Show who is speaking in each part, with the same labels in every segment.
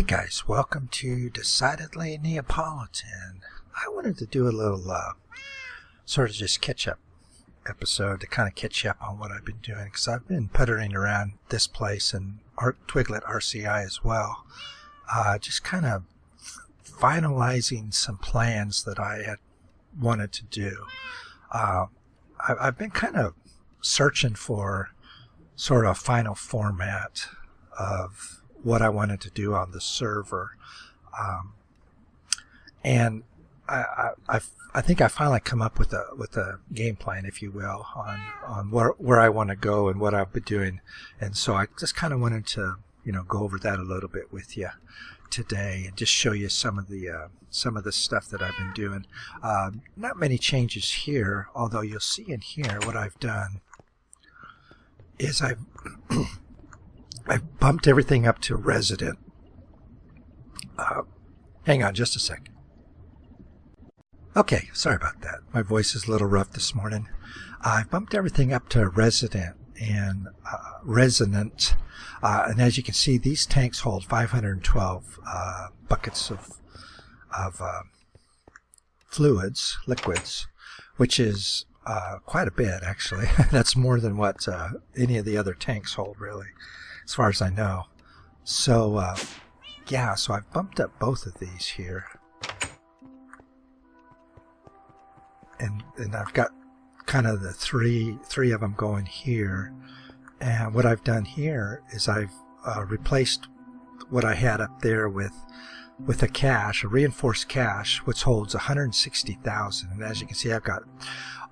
Speaker 1: Hey guys, welcome to Decidedly Neapolitan. I wanted to do a little sort of just catch-up episode to kind of catch you up on what I've been doing, because I've been puttering around this place and Twiglet RCI as well, just kind of finalizing some plans that I had wanted to do. I've been kind of searching for sort of a final format of what I wanted to do on the server, and I think I finally come up with a game plan, if you will, on where I want to go and what I've been doing. And so I just kind of wanted to go over that a little bit with you today and just show you some of the stuff that I've been doing. Not many changes here, although you'll see in here what I've done is I've bumped everything up to resident. Hang on just a second. Okay, sorry about that. My voice is a little rough this morning. I've bumped everything up to resident and resonant. And as you can see, these tanks hold 512 buckets of liquids, which is quite a bit, actually. That's more than what any of the other tanks hold, really, as far as I know. So, yeah, so I've bumped up both of these here. And I've got kind of the three of them going here. And what I've done here is I've replaced what I had up there with a cache, a reinforced cache, which holds 160,000. And as you can see, I've got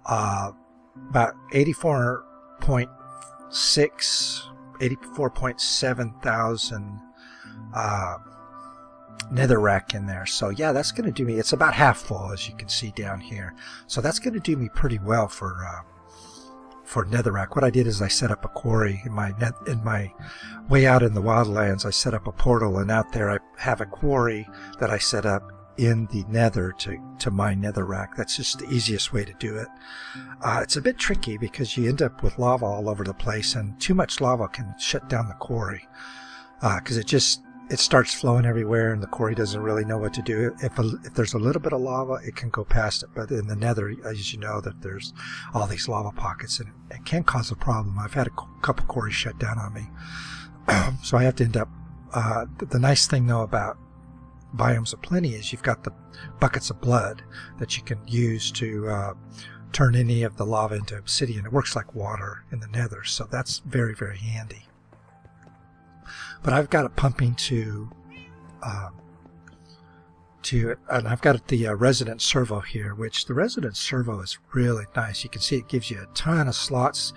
Speaker 1: about 84.7 thousand netherrack in there. So yeah, that's going to do me, it's about half full, as you can see down here. So that's going to do me pretty well for netherrack. What I did is I set up a quarry in my way out in the wildlands. I set up a portal, and out there I have a quarry that I set up in the nether to mine netherrack. That's just the easiest way to do it. It's a bit tricky because you end up with lava all over the place, and too much lava can shut down the quarry because it starts flowing everywhere, and the quarry doesn't really know what to do. If there's a little bit of lava, it can go past it. But in the nether, as you know, that there's all these lava pockets, and it can cause a problem. I've had a couple quarries shut down on me. So I have to end up... the nice thing, though, about Biomes of Plenty is you've got the buckets of blood that you can use to turn any of the lava into obsidian. It works like water in the nether, so that's very, very handy. But I've got it pumping and I've got the resident servo here, which the resident servo is really nice. You can see it gives you a ton of slots.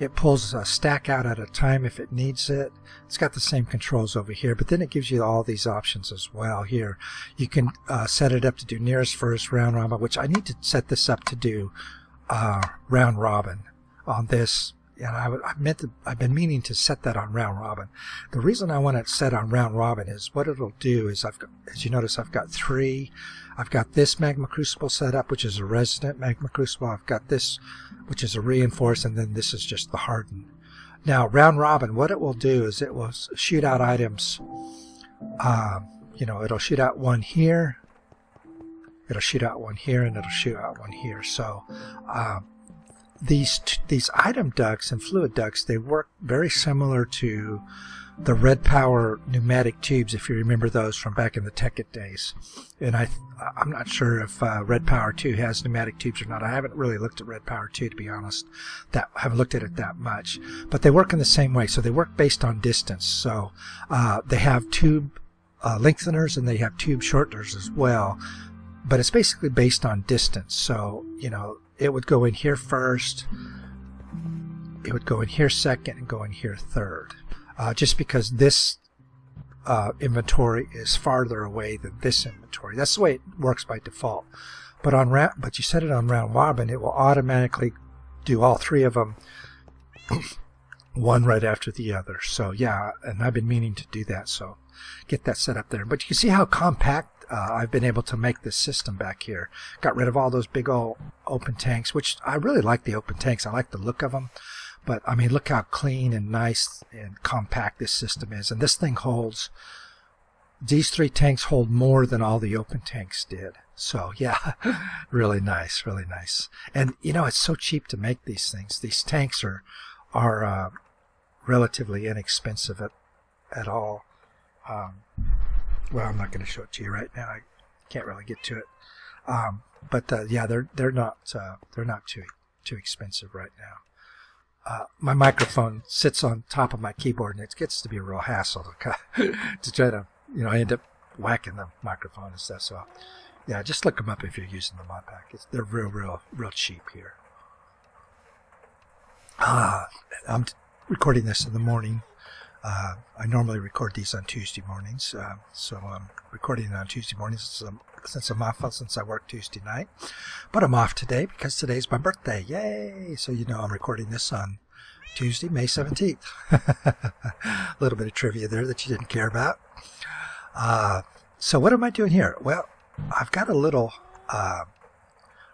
Speaker 1: It pulls a stack out at a time if it needs it. It's got the same controls over here, but then it gives you all these options as well here. You can set it up to do nearest first, round robin, which I need to set this up to do round robin on this. And I've been meaning to set that on round robin. The reason I want it set on round robin is what it'll do is as you notice, I've got three. I've got this magma crucible set up, which is a resident magma crucible. I've got this, which is a reinforced, and then this is just the hardened. Now, round robin, what it will do is it will shoot out items. It'll shoot out one here. It'll shoot out one here, and it'll shoot out one here. So, these item ducts and fluid ducts, they work very similar to the Red Power pneumatic tubes, if you remember those from back in the Tekkit days. And I'm not sure if Red Power 2 has pneumatic tubes or not. I haven't really looked at Red Power 2, to be honest. I haven't looked at it that much. But they work in the same way. So they work based on distance. So they have tube lengtheners and they have tube shorteners as well. But it's basically based on distance. So, it would go in here first, it would go in here second, and go in here third. Just because this inventory is farther away than this inventory. That's the way it works by default. But you set it on round robin, it will automatically do all three of them, one right after the other. So yeah, and I've been meaning to do that, so get that set up there. But you can see how compact I've been able to make this system back here. Got rid of all those big old open tanks, which I really like the open tanks. I like the look of them. But I mean, look how clean and nice and compact this system is. And this thing holds these 3 tanks hold more than all the open tanks did. So yeah, really nice, really nice. And you know, it's so cheap to make these things. These tanks are relatively inexpensive at all. Well, I'm not going to show it to you right now. I can't really get to it. But yeah, they're not too expensive right now. My microphone sits on top of my keyboard, and it gets to be a real hassle to try to, you know, I end up whacking the microphone and stuff. So yeah, just look them up if you're using the mod pack. They're real cheap here. I'm recording this in the morning. I normally record these on Tuesday mornings, so I'm recording it on Tuesday mornings since I'm off, since I work Tuesday night. But I'm off today because today's my birthday. Yay! So you know I'm recording this on Tuesday, May 17th. A little bit of trivia there that you didn't care about. So what am I doing here? Well, I've got a little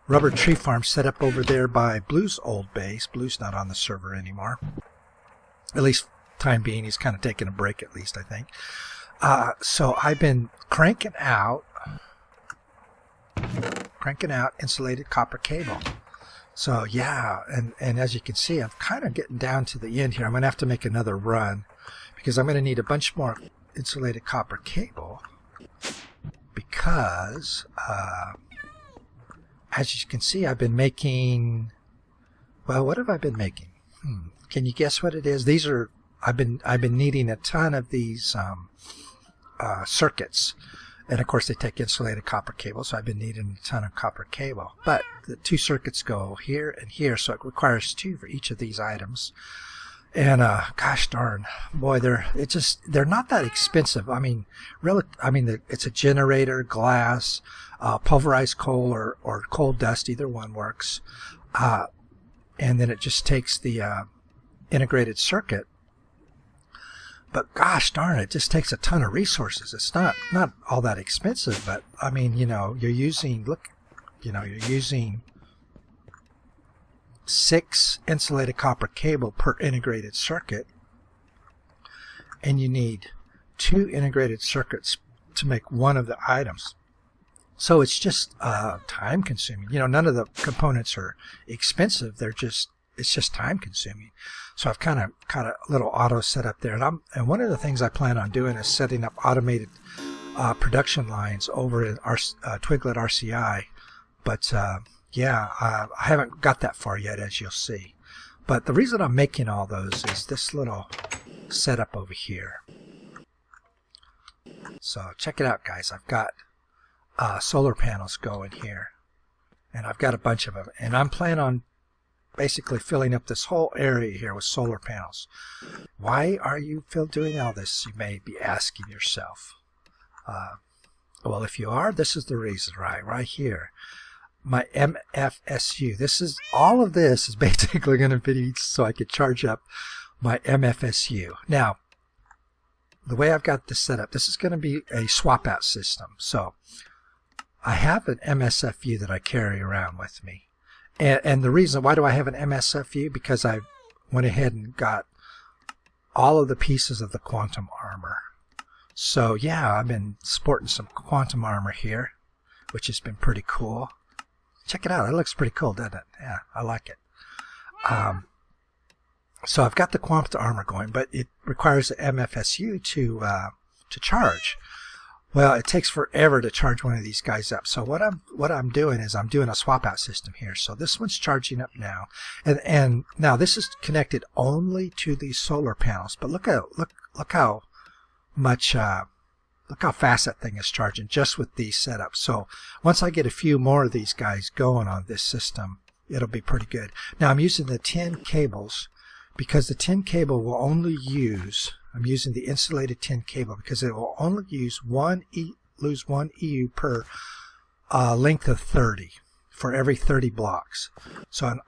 Speaker 1: rubber tree farm set up over there by Blue's old base. Blue's not on the server anymore. At least time being, he's kind of taking a break, at least I think. So I've been cranking out insulated copper cable. So yeah, and as you can see, I'm kind of getting down to the end here. I'm going to have to make another run because I'm going to need a bunch more insulated copper cable because as you can see, I've been making, well, what have I been making? Can you guess what it is? These are, I've been needing a ton of these circuits, and of course they take insulated copper cable, so I've been needing a ton of copper cable. But the 2 circuits go here and here, so it requires 2 for each of these items. And gosh darn, boy, they're not that expensive. I mean, it's a generator, glass, pulverized coal or coal dust, either one works. And then it just takes the integrated circuit. But gosh darn, it just takes a ton of resources. It's not all that expensive, but I mean, you know, you're using 6 insulated copper cable per integrated circuit, and you need 2 integrated circuits to make one of the items. So it's just time consuming. You know, none of the components are expensive. It's just time consuming. So I've kind of got a little auto set up there, and one of the things I plan on doing is setting up automated production lines over in our Twiglet RCI. But yeah, I haven't got that far yet, as you'll see. But the reason I'm making all those is this little setup over here. So check it out, guys. I've got solar panels going here, and I've got a bunch of them, and I'm planning on basically filling up this whole area here with solar panels. Why are you doing all this, you may be asking yourself. Well, if you are, this is the reason, right here. My MFSU. All of this is basically going to be so I could charge up my MFSU. Now, the way I've got this set up, this is going to be a swap out system. So I have an MSFU that I carry around with me. And the reason, why do I have an MSFU? Because I went ahead and got all of the pieces of the quantum armor. So yeah, I've been sporting some quantum armor here, which has been pretty cool. Check it out. It looks pretty cool, doesn't it? Yeah, I like it. So I've got the quantum armor going, but it requires an MFSU to charge. Well, it takes forever to charge one of these guys up. So what I'm doing is I'm doing a swap out system here. So this one's charging up now, and now this is connected only to these solar panels. But look how much look how fast that thing is charging just with these setups. So once I get a few more of these guys going on this system, it'll be pretty good. Now I'm using the 10 cables because the 10 cable will only use. I'm using the insulated tin cable because it will only use lose one EU per length of 30 for every 30 blocks. So I'm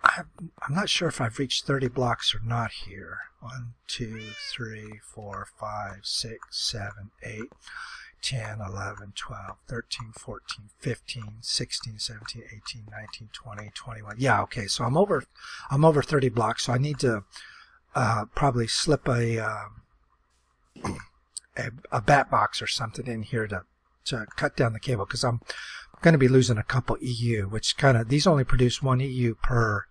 Speaker 1: not sure if I've reached 30 blocks or not here. 1, 2, 3, 4, 5, 6, 7, 8, 10, 11, 12, 13, 14, 15, 16, 17, 18, 19, 20, 21. Yeah, okay. So I'm over 30 blocks. So I need to probably slip a a bat box or something in here to cut down the cable, because I'm going to be losing a couple EU, which these only produce 1 EU per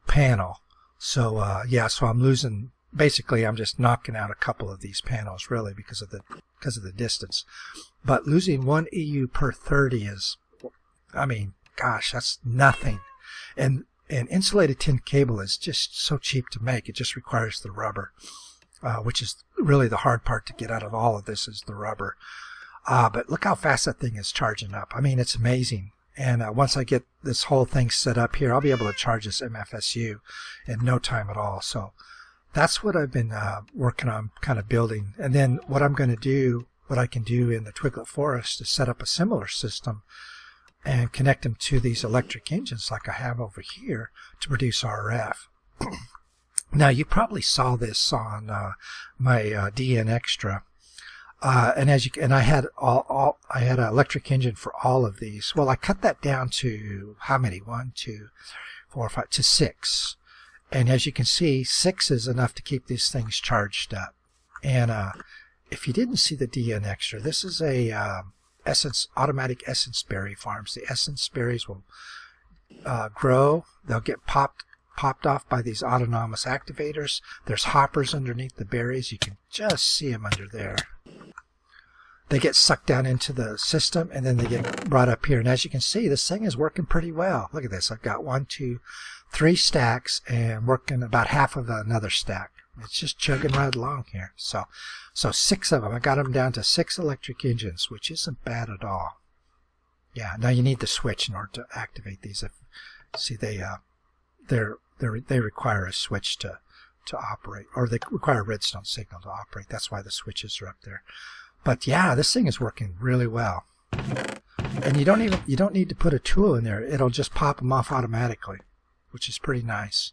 Speaker 1: panel. So yeah, so I'm losing, basically I'm just knocking out a couple of these panels really because of the distance. But losing 1 EU per 30 is, I mean, gosh, that's nothing. And insulated tin cable is just so cheap to make. It just requires the rubber, which is really the hard part to get out of all of this, is the rubber. But look how fast that thing is charging up. I mean, it's amazing. And once I get this whole thing set up here, I'll be able to charge this MFSU in no time at all. So that's what I've been working on, kind of building. And then what I'm going to do, what I can do in the Twiglet Forest, is set up a similar system and connect them to these electric engines like I have over here to produce RF. Now, you probably saw this on my DN Extra. And I had I had an electric engine for all of these. Well, I cut that down to how many? 1, 2, 4, 5, to 6. And as you can see, 6 is enough to keep these things charged up. And if you didn't see the DN Extra, this is a automatic essence berry farms. The essence berries will grow. They'll get popped off by these autonomous activators. There's hoppers underneath the berries. You can just see them under there. They get sucked down into the system, and then they get brought up here. And as you can see, this thing is working pretty well. Look at this. I've got 1, 2, 3 stacks and working about half of another stack. It's just chugging right along here. So 6 of them. I got them down to 6 electric engines, which isn't bad at all. Yeah, now you need the switch in order to activate these. See, they require a switch to operate, or they require a redstone signal to operate. That's why the switches are up there. But yeah, this thing is working really well. And you don't need to put a tool in there. It'll just pop them off automatically, which is pretty nice.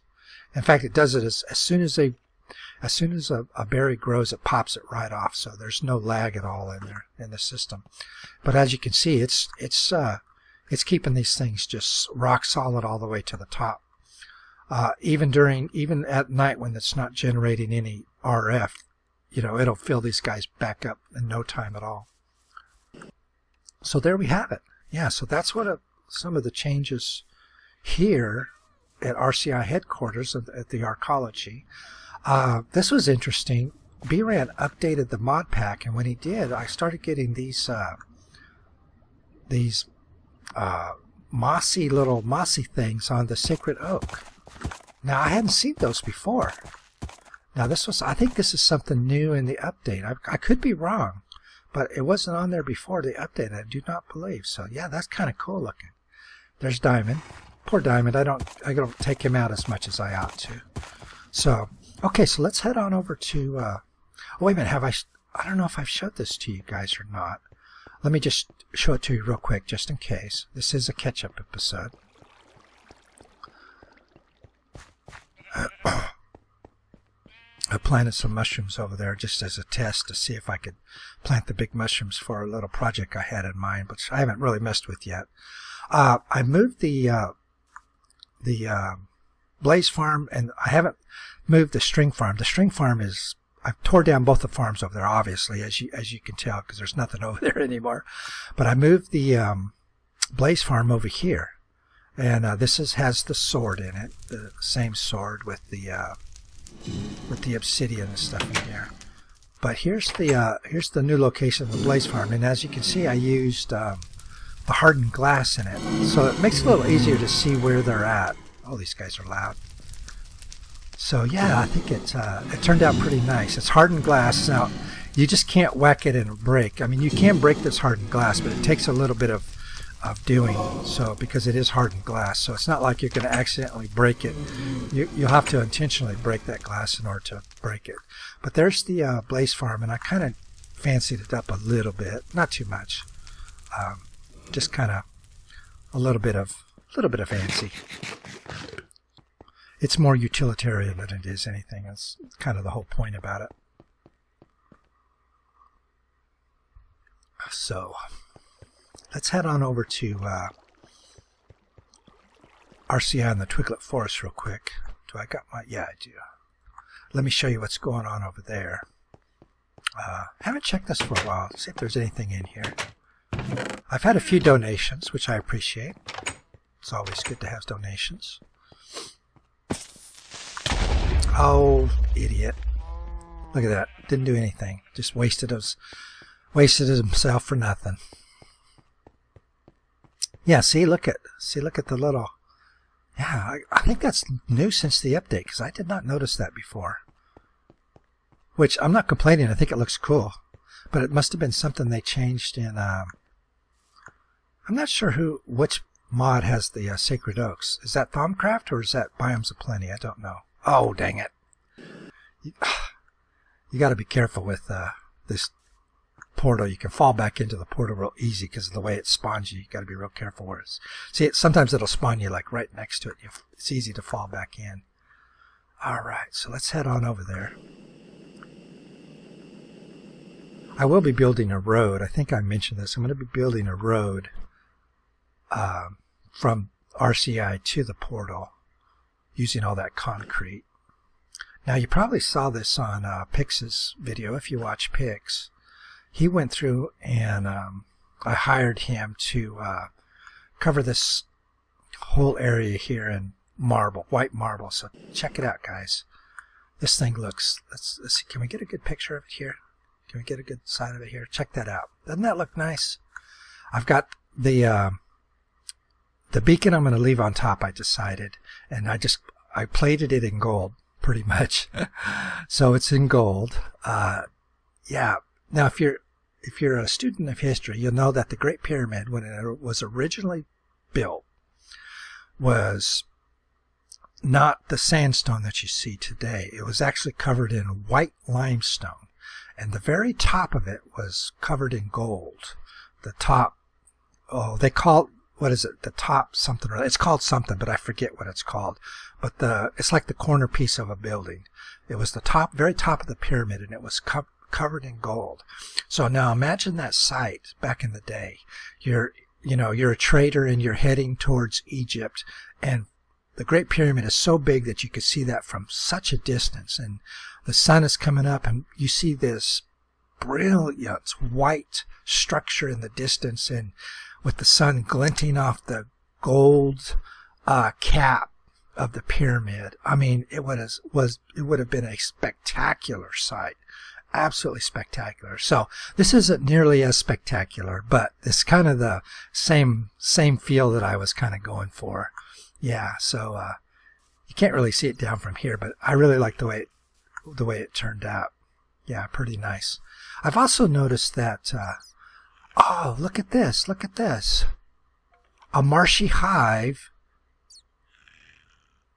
Speaker 1: In fact, it does it as soon as a berry grows, it pops it right off. So there's no lag at all in there in the system. But as you can see, it's keeping these things just rock solid all the way to the top. Even at night when it's not generating any RF, it'll fill these guys back up in no time at all. So there we have it. Yeah, so that's what some of the changes here at RCI headquarters at the Arcology. This was interesting. B-Ran updated the mod pack, and when he did, I started getting these mossy things on the sacred oak. Now, I hadn't seen those before. Now, I think this is something new in the update. I could be wrong, but it wasn't on there before the update. I do not believe. So, yeah, that's kind of cool looking. There's Diamond. Poor Diamond. I don't take him out as much as I ought to. So, okay, so let's head on over to... oh, wait a minute. I don't know if I've showed this to you guys or not. Let me just show it to you real quick, just in case. This is a catch-up episode. I planted some mushrooms over there just as a test to see if I could plant the big mushrooms for a little project I had in mind, which I haven't really messed with yet. I moved the Blaze farm, and I haven't moved the string farm. The string farm is, I've tore down both the farms over there, obviously, as you can tell, because there's nothing over there anymore. But I moved the Blaze farm over here, and this has the sword in it, the same sword with the obsidian and stuff in here. But here's the new location of the Blaze farm, and as you can see, I used the hardened glass in it, so it makes it a little easier to see where they're at. Oh, these guys are loud. So yeah, I think it turned out pretty nice. It's hardened glass. Now, you just can't whack it and break. I mean, you can break this hardened glass, but it takes a little bit of doing so, because it is hardened glass. So it's not like you're going to accidentally break it. You'll have to intentionally break that glass in order to break it. But there's the Blaze farm, and I kind of fancied it up a little bit, not too much. Just kind of a little bit of fancy. It's more utilitarian than it is anything. That's kind of the whole point about it. So let's head on over to RCI and the Twiglet Forest real quick. Do I got my... Yeah, I do. Let me show you what's going on over there. Haven't checked this for a while. See if there's anything in here. I've had a few donations, which I appreciate. It's always good to have donations. Oh, idiot. Look at that. Didn't do anything. Just wasted himself for nothing. Yeah, see, look at the little... Yeah, I think that's new since the update, because I did not notice that before. Which, I'm not complaining. I think it looks cool. But it must have been something they changed in... I'm not sure which mod has the Sacred Oaks. Is that Thaumcraft or is that Biomes of Plenty? I don't know. Oh, dang it. You got to be careful with this portal. You can fall back into the portal real easy because of the way it spawns you. You got to be real careful where it's... See, sometimes it'll spawn you like right next to it. It's easy to fall back in. All right, so let's head on over there. I will be building a road. I think I mentioned this. I'm going to be building a road from RCI to the portal using all that concrete. Now, you probably saw this on Pix's video if you watch Pix. He went through and I hired him to cover this whole area here in marble, white marble. So check it out, guys. This thing looks... Let's see. Can we get a good picture of it here? Can we get a good side of it here? Check that out. Doesn't that look nice? I've got the beacon I'm going to leave on top, I decided. And I plated it in gold, pretty much. So it's in gold. Yeah. Now, if you're a student of history, you'll know that the Great Pyramid, when it was originally built, was not the sandstone that you see today. It was actually covered in white limestone. And the very top of it was covered in gold. The top, they call, what is it? The top something, or it's called something, but I forget what it's called. But it's like the corner piece of a building. It was the very top of the pyramid, and it was covered in gold. So now imagine that site back in the day. You're a trader and you're heading towards Egypt, and the Great Pyramid is so big that you could see that from such a distance, and the sun is coming up, and you see this brilliant white structure in the distance, and with the sun glinting off the gold cap of the pyramid. I mean, it would have been a spectacular sight. Absolutely spectacular. So this isn't nearly as spectacular, but it's kind of the same feel that I was kind of going for. Yeah, so you can't really see it down from here, but I really like the way it turned out. Yeah, pretty nice. I've also noticed that, oh, look at this, a marshy hive.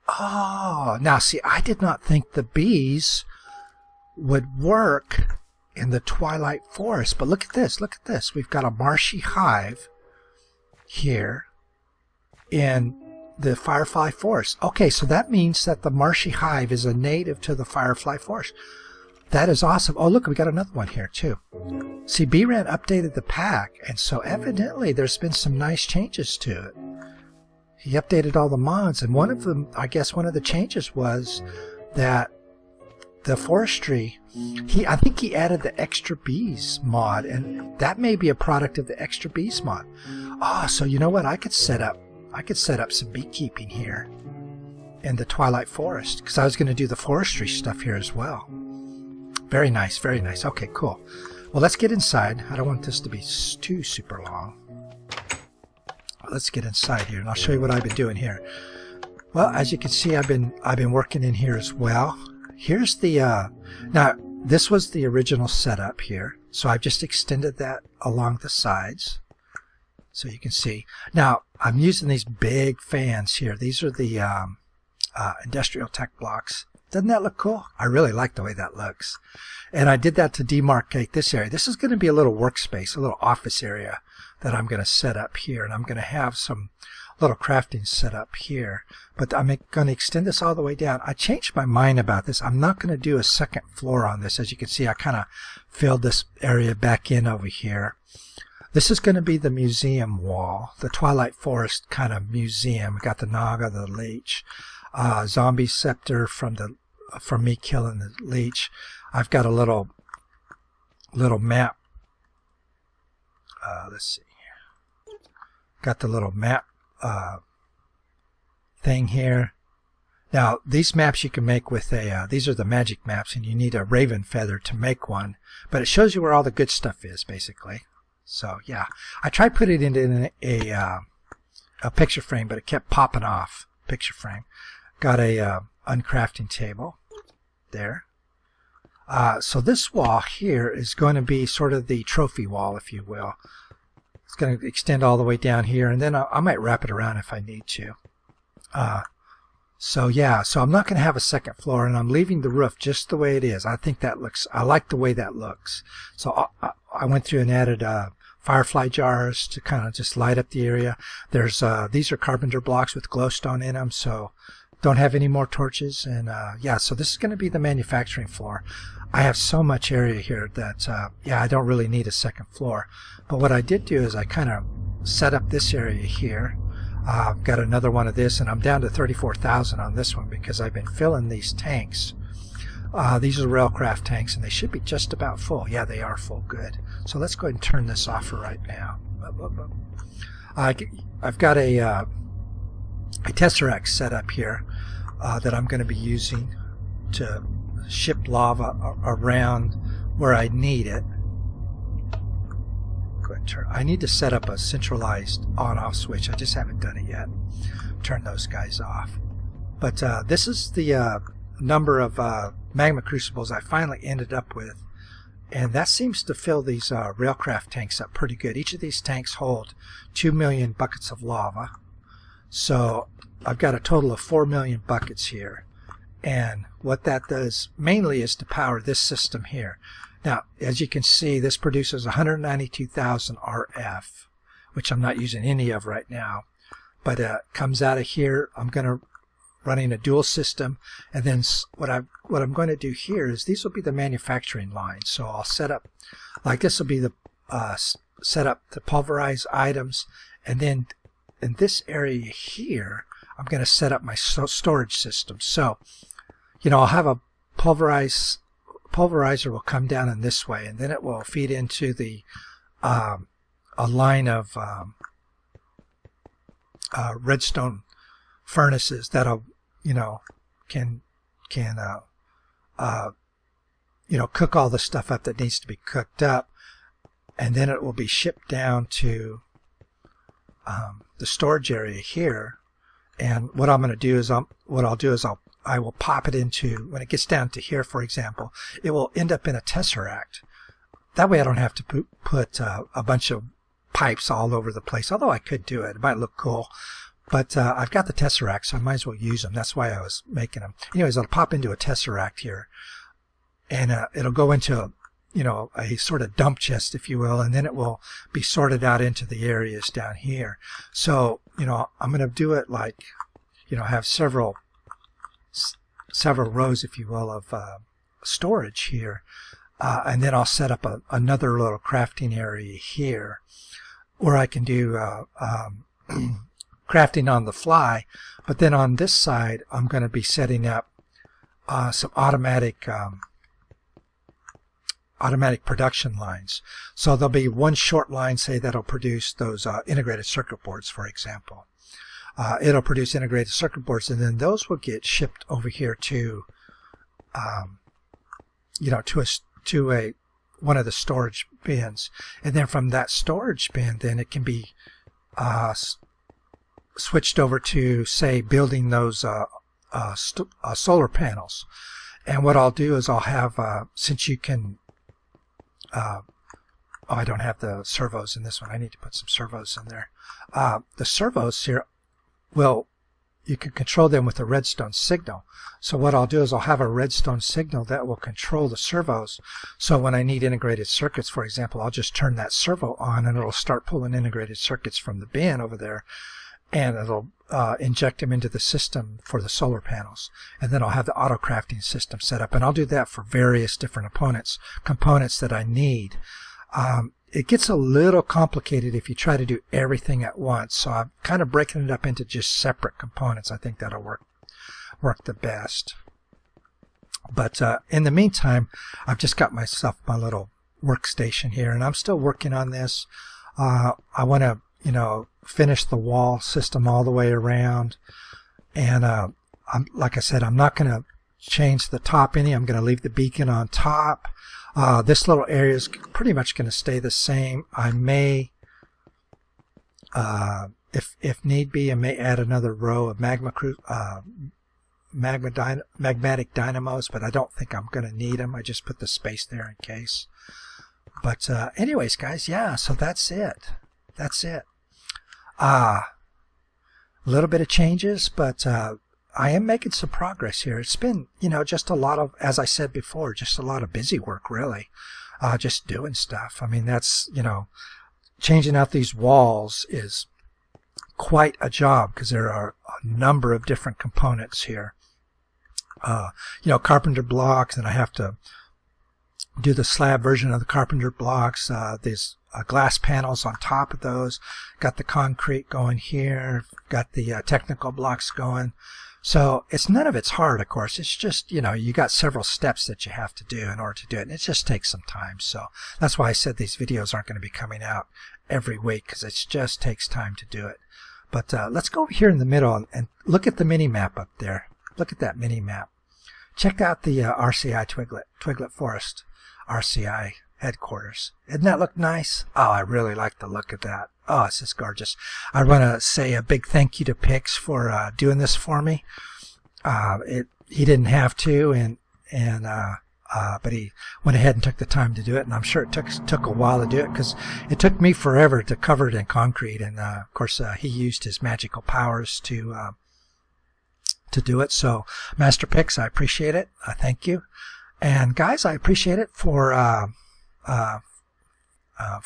Speaker 1: Oh, now see, I did not think the bees would work in the twilight forest, but look at this. We've got a marshy hive here in the firefly forest. Okay, so that means that the marshy hive is a native to the firefly forest. That is awesome. Oh, look, we got another one here too. See, BRAN updated the pack, and so evidently there's been some nice changes to it. He updated all the mods, and one of them, I guess one of the changes was that the forestry, I think he added the Extra Bees mod, and that may be a product of the Extra Bees mod. Oh, so you know what? I could set up some beekeeping here in the Twilight Forest, because I was going to do the forestry stuff here as well. Very nice, very nice. Okay, cool. Well, let's get inside. I don't want this to be too super long. Let's get inside here, and I'll show you what I've been doing here. Well, as you can see, I've been working in here as well. Here's the now this was the original setup here, so I've just extended that along the sides, so you can see. Now I'm using these big fans here. These are the industrial tech blocks. Doesn't that look cool? I really like the way that looks. And I did that to demarcate this area. This is going to be a little workspace, a little office area that I'm going to set up here. And I'm going to have some little crafting set up here. But I'm going to extend this all the way down. I changed my mind about this. I'm not going to do a second floor on this. As you can see, I kind of filled this area back in over here. This is going to be the museum wall, the Twilight Forest kind of museum. We got the Naga, the Leech. Zombie scepter from me killing the leech. I've got a little little map. Let's see. Got the little map thing here. Now, these maps you can make with a, these are the magic maps, and you need a raven feather to make one. But it shows you where all the good stuff is, basically. So, yeah. I tried putting it in a picture frame, but it kept popping off. Picture frame. Got a uncrafting table there. So this wall here is going to be sort of the trophy wall, if you will. It's going to extend all the way down here, and then I might wrap it around if I need to. So yeah, so I'm not going to have a second floor, and I'm leaving the roof just the way it is. I think that looks, I like the way that looks. So I went through and added firefly jars to kind of just light up the area. There's these are carpenter blocks with glowstone in them, so don't have any more torches. And yeah, so this is going to be the manufacturing floor. I have so much area here that yeah, I don't really need a second floor. But what I did do is I kind of set up this area here. I've got another one of this, and I'm down to 34,000 on this one because I've been filling these tanks. These are railcraft tanks, and they should be just about full. Yeah, they are full. Good. So let's go ahead and turn this off for right now. I've got a tesseract set up here that I'm going to be using to ship lava around where I need it. Go ahead and turn. I need to set up a centralized on-off switch. I just haven't done it yet. Turn those guys off. But this is the number of magma crucibles I finally ended up with, and that seems to fill these railcraft tanks up pretty good. Each of these tanks hold 2 million buckets of lava, so I've got a total of 4 million buckets here. And what that does mainly is to power this system here. Now, as you can see, this produces 192,000 RF, which I'm not using any of right now. But it comes out of here. I'm going to running a dual system, and then what I'm going to do here is these will be the manufacturing lines. So I'll set up like this will be the set up to pulverize items, and then in this area here I'm going to set up my storage system. So you know, I'll have a pulverizer will come down in this way, and then it will feed into the a line of redstone furnaces that'll, you know, can you know, cook all the stuff up that needs to be cooked up, and then it will be shipped down to the storage area here. And what I'm going to do is I will pop it into, when it gets down to here, for example, it will end up in a tesseract. That way I don't have to put a bunch of pipes all over the place, although I could do it. It might look cool. But I've got the tesseract, so I might as well use them. That's why I was making them. Anyways, I'll pop into a tesseract here, and it'll go into, you know, a sort of dump chest, if you will, and then it will be sorted out into the areas down here. So, you know, I'm going to do it like, you know, have several rows, if you will, of storage here, and then I'll set up another little crafting area here where I can do crafting on the fly. But then on this side I'm going to be setting up some automatic production lines. So there'll be one short line, say, that'll produce those integrated circuit boards, for example. It'll produce integrated circuit boards, and then those will get shipped over here to, you know, to one of the storage bins, and then from that storage bin, then it can be switched over to, say, building those solar panels. And what I'll do is I'll have, since you can, oh, I don't have the servos in this one. I need to put some servos in there. The servos here, well, you can control them with a redstone signal. So what I'll do is I'll have a redstone signal that will control the servos. So when I need integrated circuits, for example, I'll just turn that servo on, and it'll start pulling integrated circuits from the bin over there, and it'll inject them into the system for the solar panels. And then I'll have the auto crafting system set up, and I'll do that for various different components that I need. It gets a little complicated if you try to do everything at once, so I'm kind of breaking it up into just separate components. I think that'll work the best. But in the meantime, I've just got myself my little workstation here, and I'm still working on this. I want to, finish the wall system all the way around, and like I said, I'm not going to change the top any. I'm going to leave the beacon on top. This little area is pretty much going to stay the same. I may, if need be, I may add another row of magmatic dynamos, but I don't think I'm going to need them. I just put the space there in case. But anyways, guys, yeah, so that's it. That's it. A little bit of changes, but I am making some progress here. It's been, just a lot of, as I said before, just a lot of busy work, really. Just doing stuff. I mean, that's, changing out these walls is quite a job because there are a number of different components here. Carpenter blocks, and I have to do the slab version of the carpenter blocks. These glass panels on top of those. Got the concrete going here. Got the technical blocks going. So none of it's hard, of course. It's just, you got several steps that you have to do in order to do it. And it just takes some time. So that's why I said these videos aren't going to be coming out every week, because it just takes time to do it. But let's go over here in the middle and look at the mini map up there. Look at that mini map. Check out the RCI Twiglet Forest RCI headquarters. Doesn't that look nice? Oh, I really like the look of that. Oh, it's just gorgeous. I want to say a big thank you to Pix for doing this for me. He didn't have to, but he went ahead and took the time to do it, and I'm sure it took a while to do it, because it took me forever to cover it in concrete, and of course he used his magical powers to do it. So, Master Pix, I appreciate it. Thank you. And guys, I appreciate it for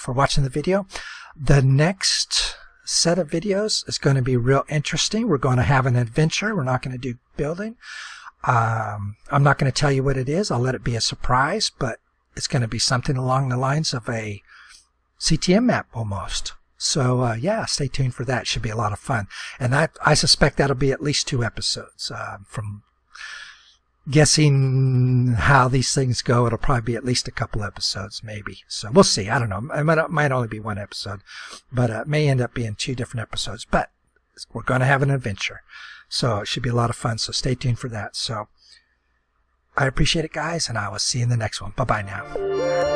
Speaker 1: watching the video. The next set of videos is going to be real interesting. We're going to have an adventure. We're not going to do building. I'm not going to tell you what it is. I'll let it be a surprise, but it's going to be something along the lines of a CTM map almost. So yeah, stay tuned for that. It should be a lot of fun. And I suspect that'll be at least 2 episodes. From guessing how these things go, it'll probably be at least a couple episodes, maybe. So we'll see. I don't know. It might only be 1 episode, but it may end up being 2 different episodes. But we're going to have an adventure, so it should be a lot of fun. So stay tuned for that. So I appreciate it, guys, and I will see you in the next one. Bye-bye now.